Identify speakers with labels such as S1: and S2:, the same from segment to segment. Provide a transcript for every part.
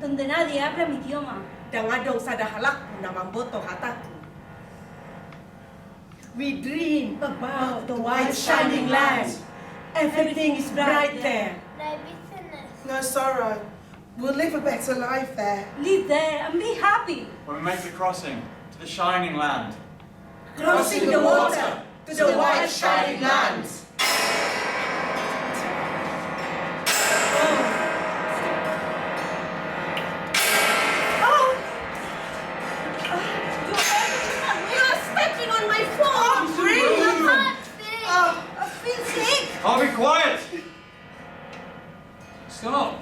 S1: Donde nadie habla mi idioma.
S2: We dream about the white shining land. Everything is bright there.
S3: No sorrow. We'll live a better life there.
S1: Live there and be happy.
S4: When we make the crossing to the shining land.
S3: Crossing the water to the white shining land.
S4: I'll be quiet! Stop!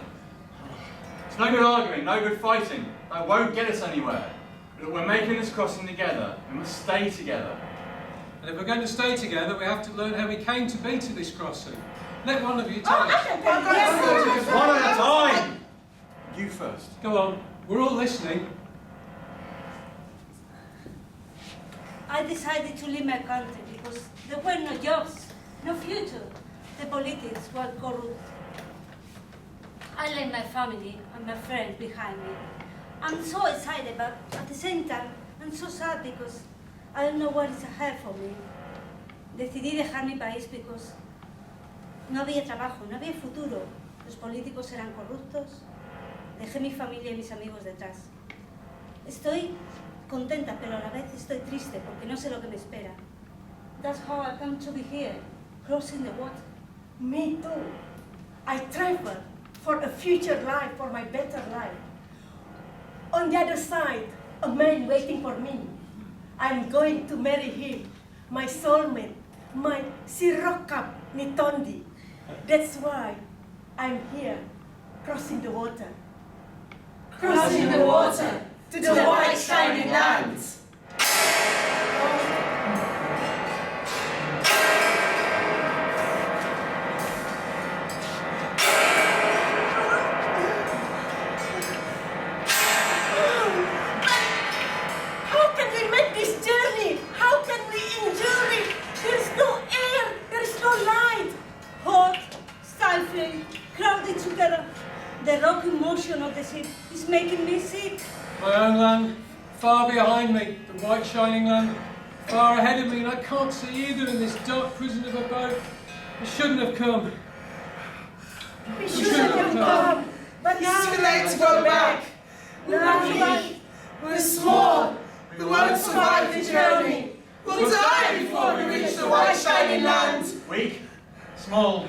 S4: It's no good arguing, no good fighting. That won't get us anywhere. But we're making this crossing together. We must stay together.
S5: And if we're going to stay together, we have to learn how we came to be to this crossing. Let one of you tell us.
S4: One at a time! You first.
S5: Go on. We're all listening.
S1: I decided to leave my country because there were no jobs, no future. The politics were corrupt. I left my family and my friends behind me. I'm so excited, but at the same time, I'm so sad because I don't know what is ahead for me. Decidí dejar mi país because no había trabajo, no había futuro. Los políticos eran corruptos. Dejé mi familia y mis amigos detrás. Estoy contenta, pero a la vez estoy triste porque no sé lo que me espera. That's how I come to be here, crossing the water.
S2: Me too. I travel for a future life, for my better life. On the other side, a man waiting for me. I'm going to marry him, my soulmate, my Sirokap Nitondi. That's why I'm here, crossing the water.
S3: Crossing the water to the white shining land.
S1: The rocking motion of the ship is making me sick.
S5: My own land, far behind me, the white shining land, far ahead of me, and I can't see either in this dark prison of a boat. I shouldn't have come.
S2: We shouldn't have come, but now
S3: It's too late to go back. We're small. We won't survive the journey. We'll die before we reach the white shining land.
S4: Weak, small,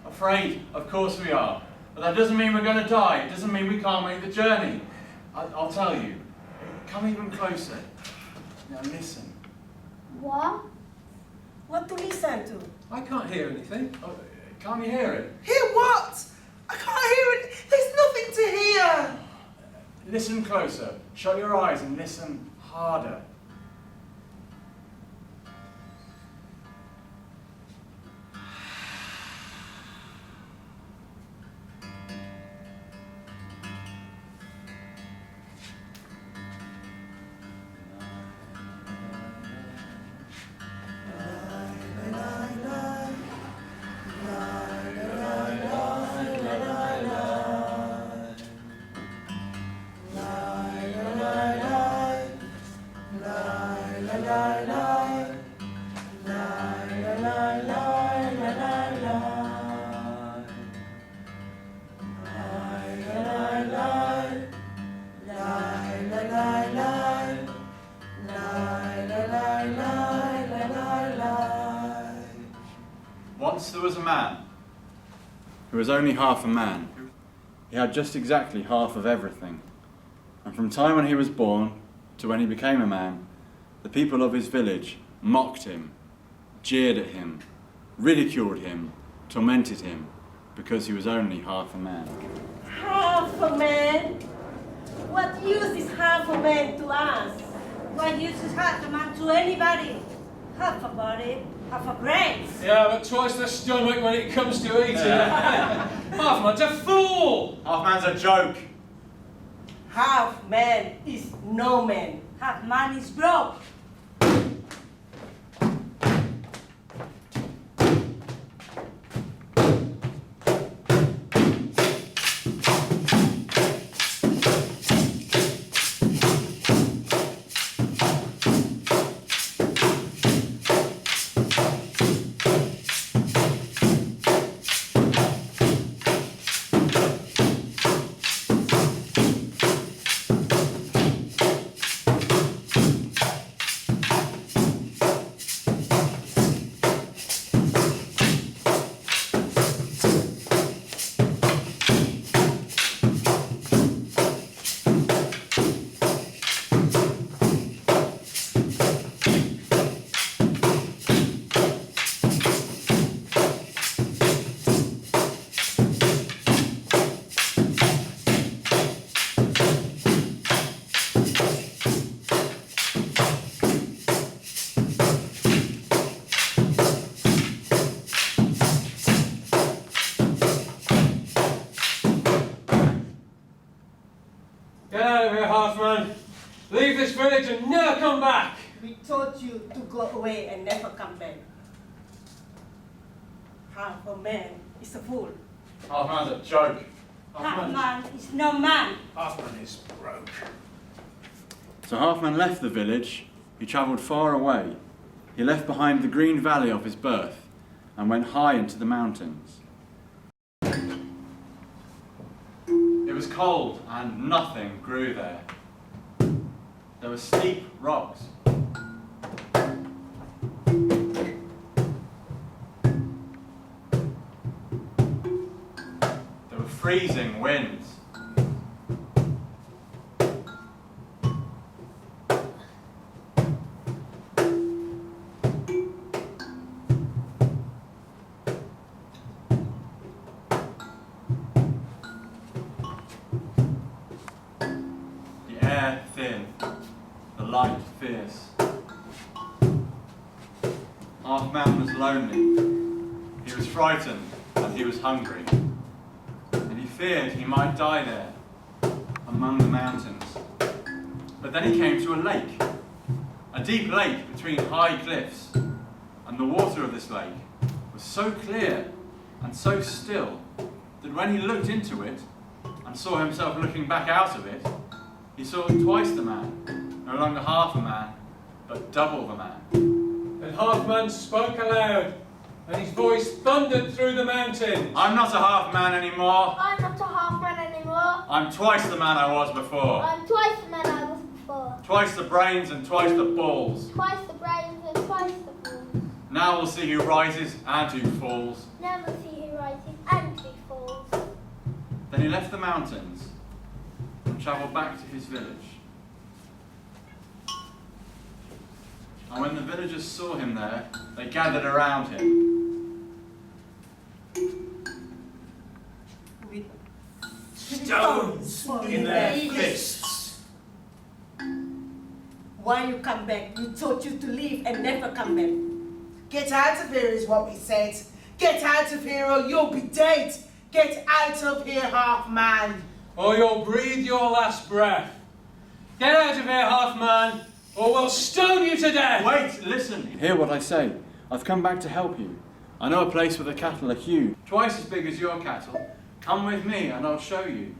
S4: afraid, of course we are. But that doesn't mean we're going to die. It doesn't mean we can't make the journey. I'll tell you. Come even closer. Now listen.
S1: What?
S2: What to listen to?
S5: I can't hear anything.
S4: Oh, can't you hear it?
S3: Hear what? I can't hear it. There's nothing to hear.
S4: Listen closer. Shut your eyes and listen harder. man who was only half a man. He had just exactly half of everything. And from time when he was born to when he became a man, the people of his village mocked him, jeered at him, ridiculed him, tormented him, because he was only half a man.
S2: Half a man? What use is half a man to us?
S1: What use is half a man to anybody? Half a body, half a brains.
S5: Yeah, but twice the stomach when it comes to eating. Half man's a fool!
S4: Half man's a joke.
S2: Half man is no man.
S1: Half man is broke.
S5: Get out of here, half man. Leave this village and never come back.
S2: We told you to go away and never come back. Half a man is a fool.
S4: Half man's a joke.
S1: Half man is no man.
S3: Half man is broke.
S4: So Halfman left the village. He travelled far away. He left behind the green valley of his birth and went high into the mountains. It was cold and nothing grew there. There were steep rocks. There were freezing winds. The air thin, the light fierce. Half-man was lonely. He was frightened and he was hungry. And he feared he might die there, among the mountains. But then he came to a lake, a deep lake between high cliffs. And the water of this lake was so clear and so still that when he looked into it and saw himself looking back out of it, he saw twice the man, no longer half a man, but double the man.
S5: And half man spoke aloud, and his voice thundered through the mountains.
S4: I'm not a half man anymore.
S6: I'm not a half man anymore.
S4: I'm twice the man I was before.
S6: I'm twice the man I was before.
S4: Twice the brains and twice the balls.
S6: Twice the brains and twice the balls.
S4: Now we'll see who rises and who falls.
S6: Now we'll see who rises and who falls.
S4: Then he left the mountains and travelled back to his village. And when the villagers saw him there, they gathered around him.
S2: With
S3: Stones in their fists.
S2: Why you come back? We told you to leave and never come back.
S3: Get out of here is what we said. Get out of here or you'll be dead. Get out of here, half man.
S5: Or you'll breathe your last breath. Get out of here, half man, or we'll stone you to death.
S4: Wait, listen. Hear what I say. I've come back to help you. I know a place where the cattle are huge, twice as big as your cattle. Come with me and I'll show you.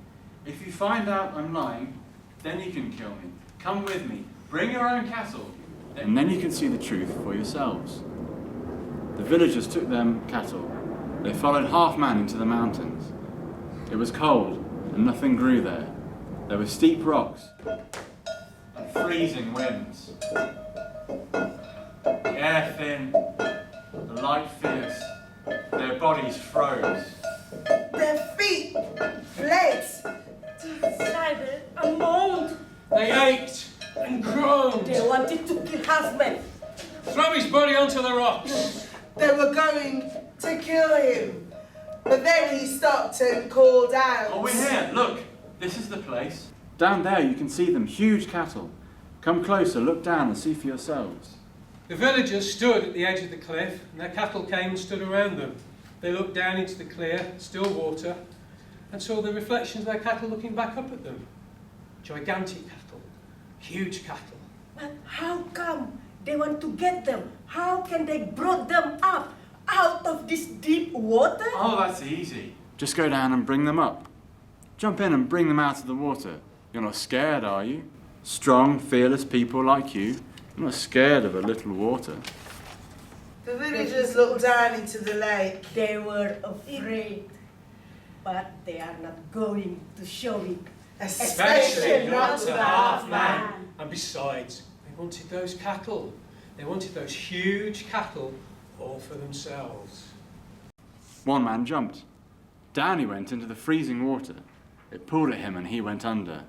S4: If you find out I'm lying, then you can kill me. Come with me. Bring your own cattle. And then you can see the truth for yourselves. The villagers took them cattle. They followed half-man into the mountains. It was cold and nothing grew there. There were steep rocks and freezing winds. The air thin, the light fierce. Their bodies froze.
S3: Their feet bled.
S2: Shivered and moaned.
S5: They ached and groaned.
S2: They wanted to kill Halfman.
S5: Throw his body onto the rocks.
S3: They were going to kill him. But then he stopped and called out.
S4: Oh, we're here. Look, this is the place. Down there you can see them, huge cattle. Come closer, look down and see for yourselves.
S5: The villagers stood at the edge of the cliff, and their cattle came and stood around them. They looked down into the clear, still water, and saw the reflections of their cattle looking back up at them. Gigantic cattle, huge cattle.
S2: But how come they want to get them? How can they brought them up out of this deep water?
S4: Oh, that's easy. Just go down and bring them up. Jump in and bring them out of the water. You're not scared, are you? Strong, fearless people like you. You're not scared of a little water.
S3: The villagers looked down into the lake.
S2: They were afraid, but they are not going to show it.
S3: Especially not to Halfman.
S5: And besides, they wanted those cattle. They wanted those huge cattle all for themselves.
S4: One man jumped. Down he went into the freezing water. It pulled at him and he went under.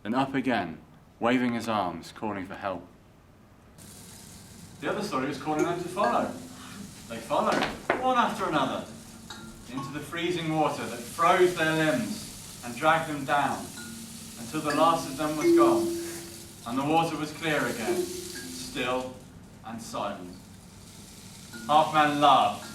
S4: Then up again, waving his arms, calling for help. The other story was calling them to follow. They followed, one after another, into the freezing water that froze their limbs and dragged them down until the last of them was gone and the water was clear again, still and silent. Halfman laughed.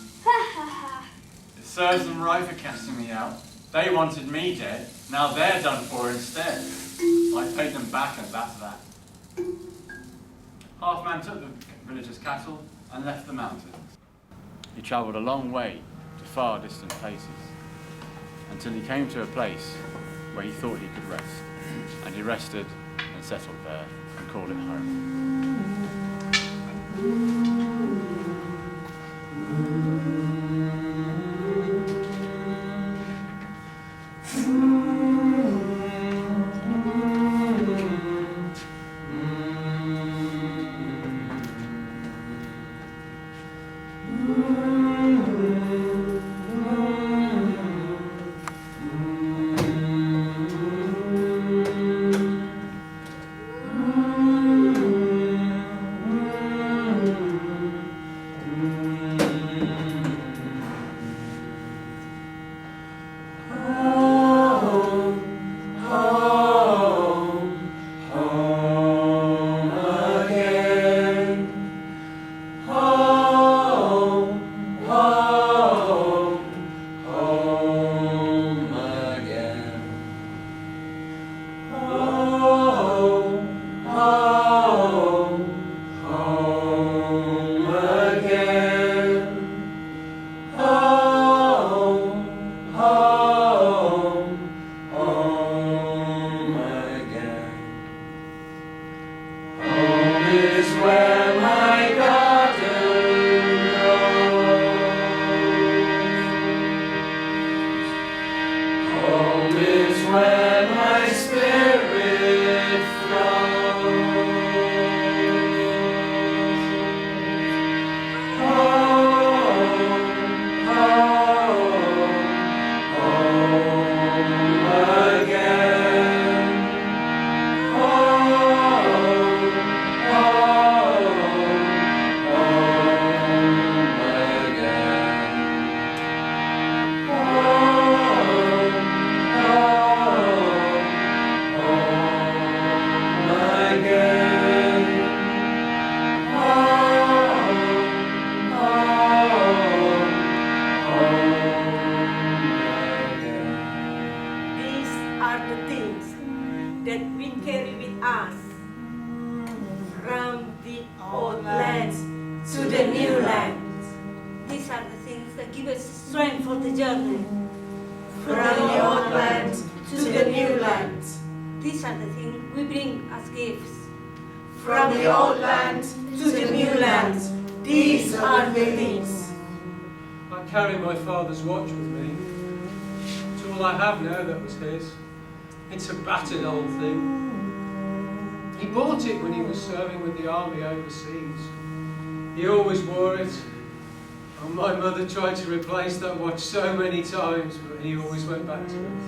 S4: It serves them right for casting me out. They wanted me dead, now they're done for instead. I paid them back and that's that. Halfman took the villagers' cattle and left the mountains. He travelled a long way to far distant places until he came to a place where he thought he could rest. And he rested and settled there and called it home.
S5: It's a battered old thing. He bought it when he was serving with the army overseas. He always wore it, And my mother tried to replace that watch so many times, but he always went back to it.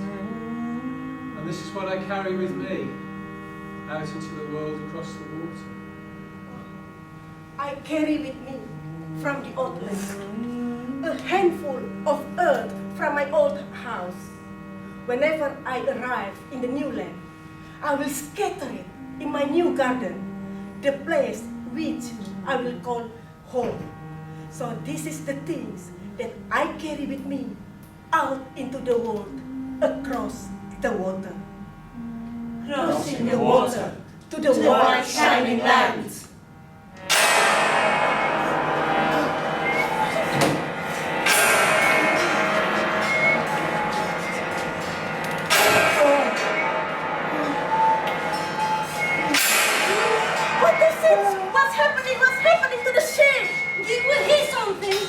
S5: And this is what I carry with me out into the world across the water.
S2: I carry with me from the old land a handful of earth from my old house. Whenever I arrive in the new land, I will scatter it in my new garden, the place which I will call home. So this is the things that I carry with me out into the world, across the water.
S1: Crossing
S2: The water to the white shining land. What is it? What's happening? What's happening to the ship?
S1: Did we hear something?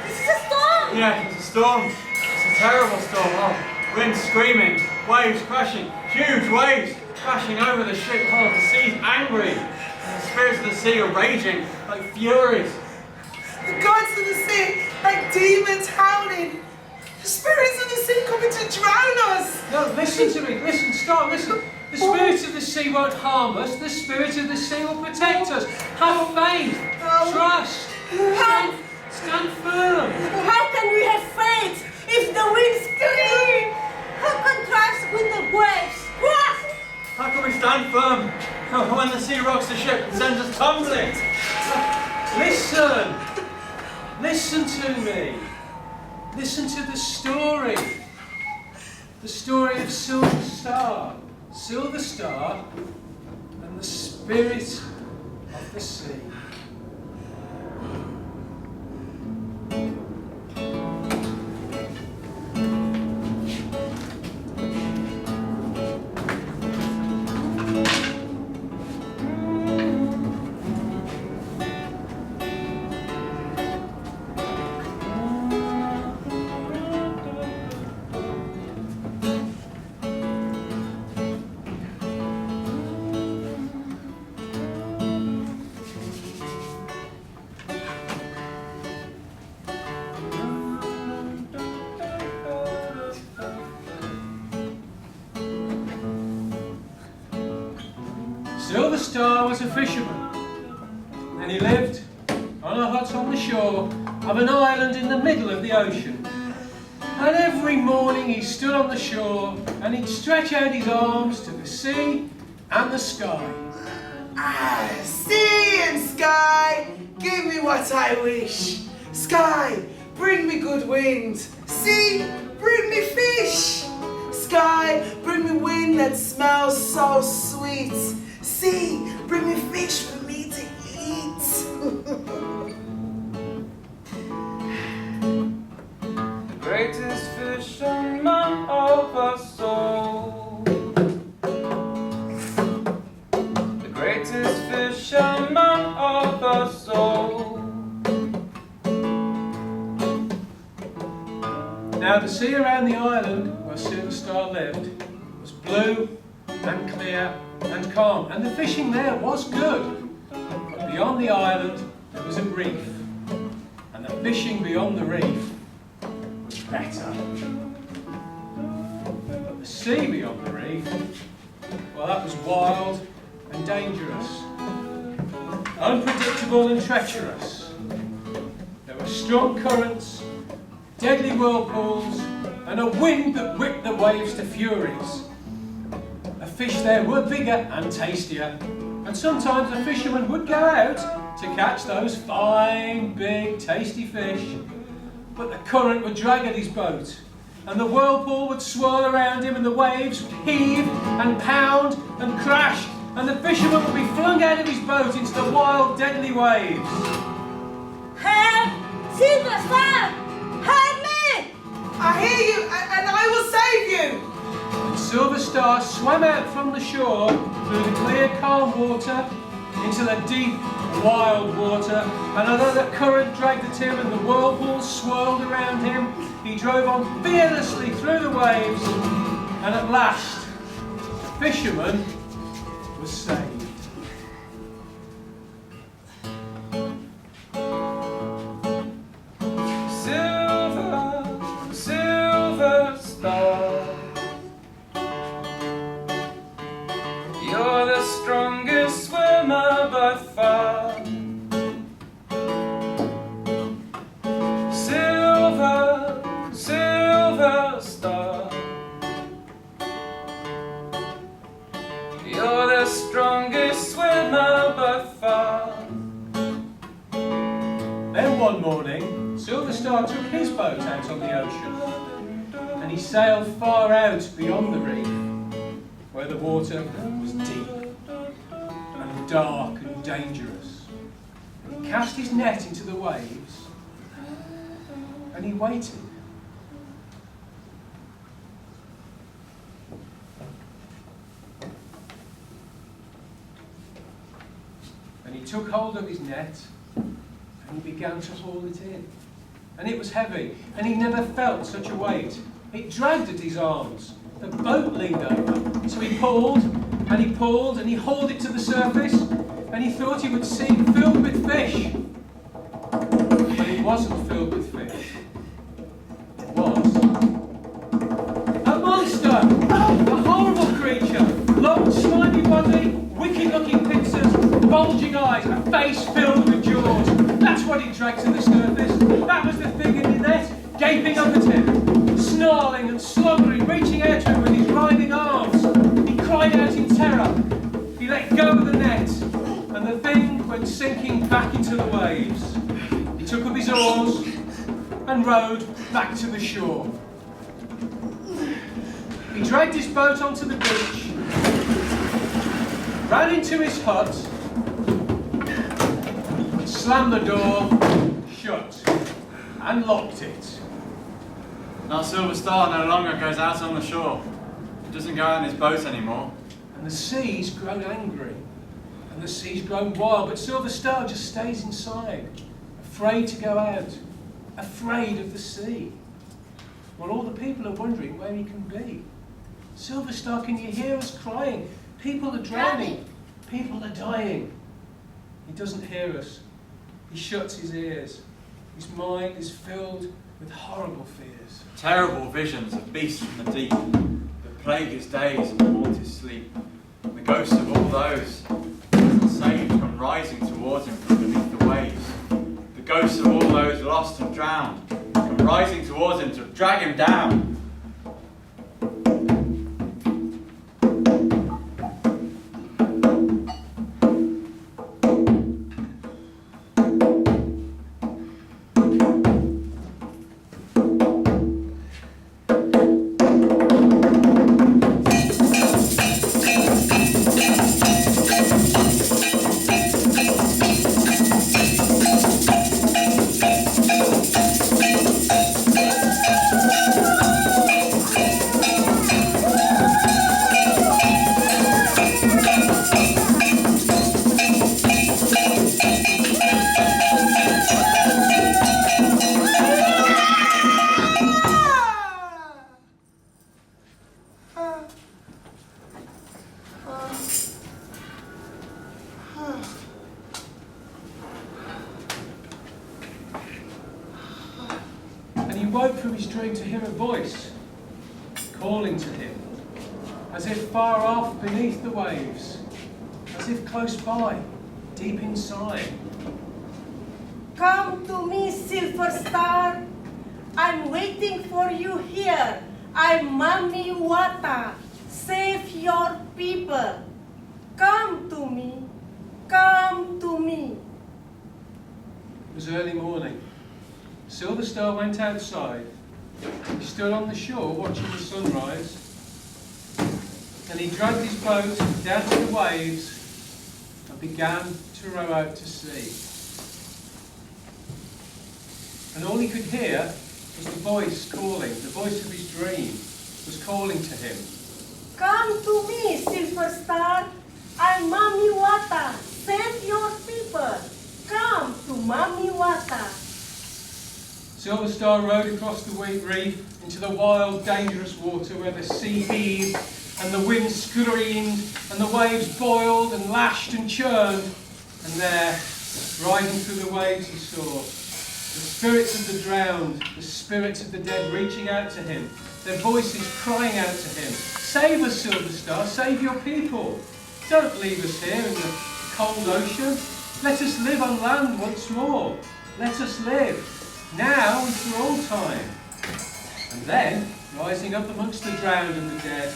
S1: This is a storm!
S4: Yeah, it's a storm. It's a terrible storm. Oh, wind screaming, waves crashing, huge waves crashing over the ship. Oh, the sea's angry. And the spirits of the sea are raging like furies.
S3: The gods of the sea, like demons howling. The spirits of the sea coming to drown us.
S5: No, listen to me. Listen, stop, listen. The spirit of the sea won't harm us. The spirit of the sea will protect us. Have faith. Trust. Stand firm.
S2: How can we have faith if the winds scream?
S1: How contrast with the waves? What?
S4: How can we stand firm when the sea rocks the ship and sends us tumbling?
S5: Listen. Listen to me. Listen to the story. The story of Silver Star. Silver Star and the spirit of the sea. Silver Star was a fisherman, and he lived on a hut on the shore of an island in the middle of the ocean. And every morning he stood on the shore and he'd stretch out his arms to the sea and the sky.
S3: Ah, sea and sky, give me what I wish. Sky, bring me good wind. Sea, bring me fish. Sky, bring me wind that smells so sweet. Sea, bring me fish for me to eat.
S7: The greatest fisherman of us all. The greatest fisherman of us all.
S5: Now the sea around the island where Silver Star lived was blue and clear and calm, and the fishing there was good. But beyond the island there was a reef, and the fishing beyond the reef was better. But the sea beyond the reef, well, that was wild and dangerous, unpredictable and treacherous. There were strong currents, deadly whirlpools, and a wind that whipped the waves to furies. The fish there were bigger and tastier, and sometimes the fisherman would go out to catch those fine, big, tasty fish. But the current would drag at his boat, and the whirlpool would swirl around him, and the waves would heave and pound and crash, and the fisherman would be flung out of his boat into the wild, deadly waves.
S1: Help! Silver Star! Help me!
S3: I hear you, and I will save you.
S5: And Silver Star swam out from the shore through the clear, calm water into the deep, wild water. And although the current dragged at him and the whirlpools swirled around him, he drove on fearlessly through the waves. And at last, the fisherman was saved. his boat out on the ocean, and he sailed far out beyond the reef, where the water was deep and dark and dangerous. He cast his net into the waves, and he waited. And he took hold of his net, and he began to haul it in. And it was heavy, and he never felt such a weight. It dragged at his arms. The boat leaned over. So he pulled, and he pulled, and he hauled it to the surface, and he thought he would see it filled with fish. But it wasn't filled with fish. It was a monster! A horrible creature! Long, slimy body, wicked-looking pincers, bulging eyes, a face filled with jaws. That's what he dragged to the surface. That was the thing in the net, gaping up at him, snarling and slobbering, reaching out to him with his writhing arms. He cried out in terror. He let go of the net, and the thing went sinking back into the waves. He took up his oars and rowed back to the shore. He dragged his boat onto the beach, ran into his hut, slammed the door shut and locked it.
S4: Now Silver Star no longer goes out on the shore. He doesn't go out in his boat anymore.
S5: And the sea's grown angry, and the sea's grown wild, but Silver Star just stays inside, afraid to go out, afraid of the sea. While all the people are wondering where he can be. Silver Star, can you hear us crying? People are drowning. People are dying. He doesn't hear us. He shuts his ears. His mind is filled with horrible fears.
S4: Terrible visions of beasts from the deep that plague his days and haunt his sleep. The ghosts of all those saved come rising towards him from beneath the waves. The ghosts of all those lost and drowned come rising towards him to drag him down.
S5: And he woke from his dream to hear a voice calling to him, as if far off beneath the waves, as if close by, deep inside.
S2: Come to me, Silver Star. I'm waiting for you here. I'm Mami Wata. Save your people. Come to me. Come to me.
S5: It was early morning. Silver Star went outside. He stood on the shore watching the sunrise. Then he dragged his boat down to the waves and began to row out to sea. And all he could hear was the voice calling, the voice of his dream was calling to him.
S2: Come to me, Silver Star. I'm Mami Wata. Save your people. Come to Mami Wata.
S5: Silver Star rowed across the reef into the wild, dangerous water where the sea heaved and the wind screamed and the waves boiled and lashed and churned. And there, riding through the waves, he saw the spirits of the drowned, the spirits of the dead reaching out to him, their voices crying out to him, "Save us, Silver Star, save your people. Don't leave us here in the cold ocean. Let us live on land once more. Let us live, now and for all time." And then, rising up amongst the drowned and the dead,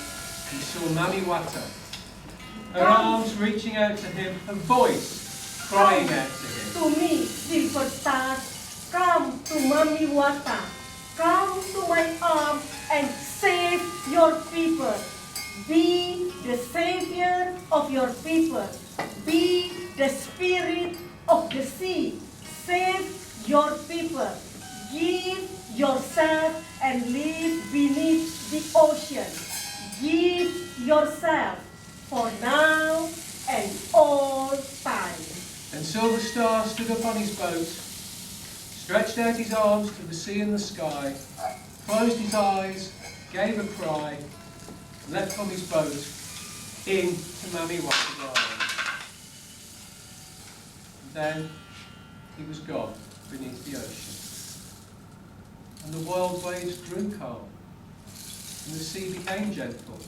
S5: he saw Mami Wata, her arms reaching out to him, her voice crying out to him.
S2: To me, Silver Star. come to Mami Wata. Come to my arms and save your people. Be the savior of your people. Be the spirit of the sea. Save your people. Give yourself and live beneath the ocean. Give yourself for now and all time.
S5: And Silver Star stood up on his boat, stretched out his arms to the sea and the sky, closed his eyes, gave a cry, and leapt from his boat into Mami Wata's arms. And then he was gone beneath the ocean. And the wild waves grew calm, and the sea became gentle,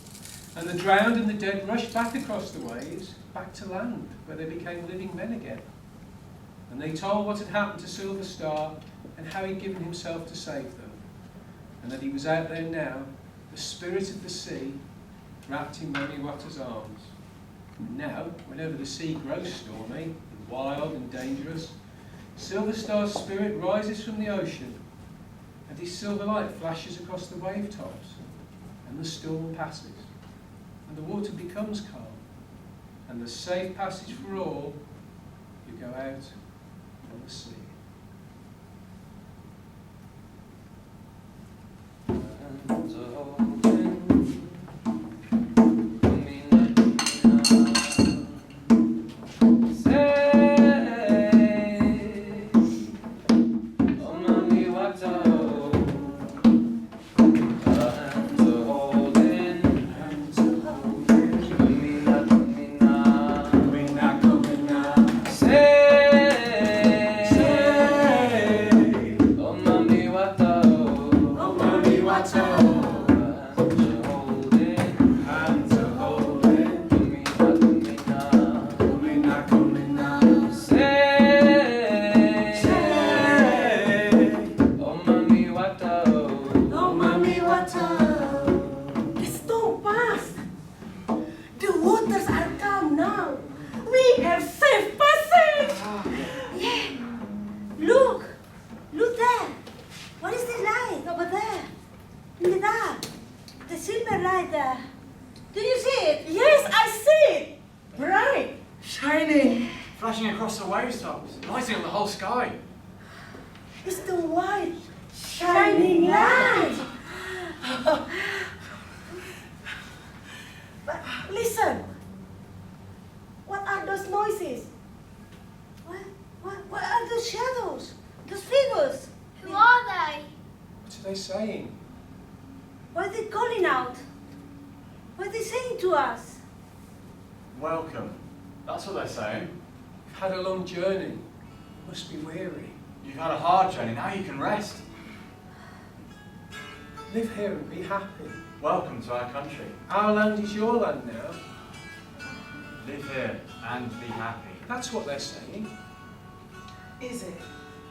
S5: and the drowned and the dead rushed back across the waves, back to land, where they became living men again. And they told what had happened to Silver Star and how he'd given himself to save them, and that he was out there now, the spirit of the sea, wrapped in Mami Wata's arms. And now, whenever the sea grows stormy, and wild and dangerous, Silver Star's spirit rises from the ocean, and his silver light flashes across the wave tops, and the storm passes, and the water becomes calm, and the safe passage for all who go out on the sea.
S7: Hands are holding me now. Say, oh Mami Wata, hands are holding me now. Say, oh Mami Wata, hands are holding me now. Say, oh Mami Wata,
S2: Oh, Mami Wata. The storm passed. The waters are calm now. We have safe passage.
S1: Yeah. Look. Look there. What is the light over there? In the dark. The silver light there. Do you see it?
S2: Yes, I see it. Bright.
S3: Shining.
S4: Flashing across the wave tops, lighting up the whole sky.
S2: It's the white, shining light. But listen. What are those noises?
S1: What are those shadows? Those figures?
S6: Who are they?
S5: What are they saying?
S1: What are they calling out? What are they saying to us?
S4: Welcome. That's what they're saying.
S5: You've had a long journey. You must be weary.
S4: You've had a hard journey, now you can rest.
S5: Live here and be happy.
S4: Welcome to our country.
S5: Our land is your land now.
S4: Live here and be happy.
S5: That's what they're saying.
S3: Is it?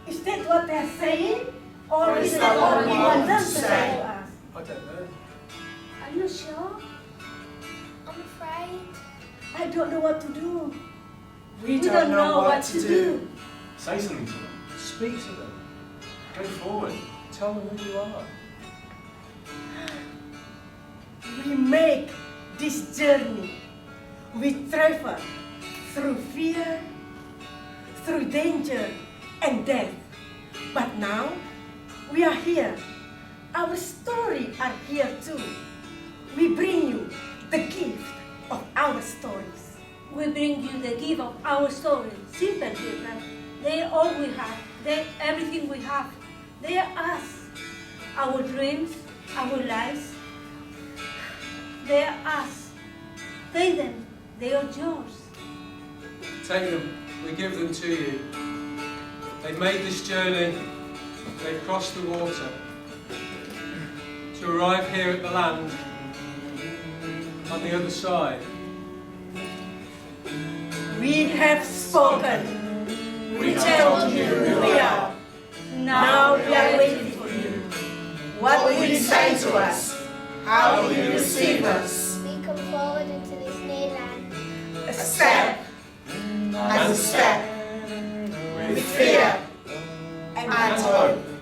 S2: Is that what they're saying? Or
S3: Or
S2: is
S3: is
S2: that
S3: that
S2: what
S3: what
S2: we
S3: we
S2: want
S3: want
S2: them
S3: to
S2: to
S3: say?
S2: say to us?
S5: I don't know.
S1: Are you sure?
S6: I'm afraid.
S2: I don't know what to do.
S3: We don't know what to do.
S4: Say something to them.
S5: Speak to them.
S4: Go forward.
S5: Tell them who you are.
S2: We make this journey. We travel through fear, through danger and death. But now we are here. Our story are here too. We bring you the gift of our stories.
S1: We bring you the gift of our story. Simple people. They are all we have. They everything we have. They are us. Our dreams, our lives. They are us. Take them. They are yours.
S5: Take them. We give them to you. They've made this journey. They've crossed the water to arrive here at the land on the other side.
S2: We have spoken. We tell you who we are. Now we are waiting for you. What will you say to us? How will you receive us?
S6: We come forward into this new land.
S2: A step and a step. With fear
S3: and hope.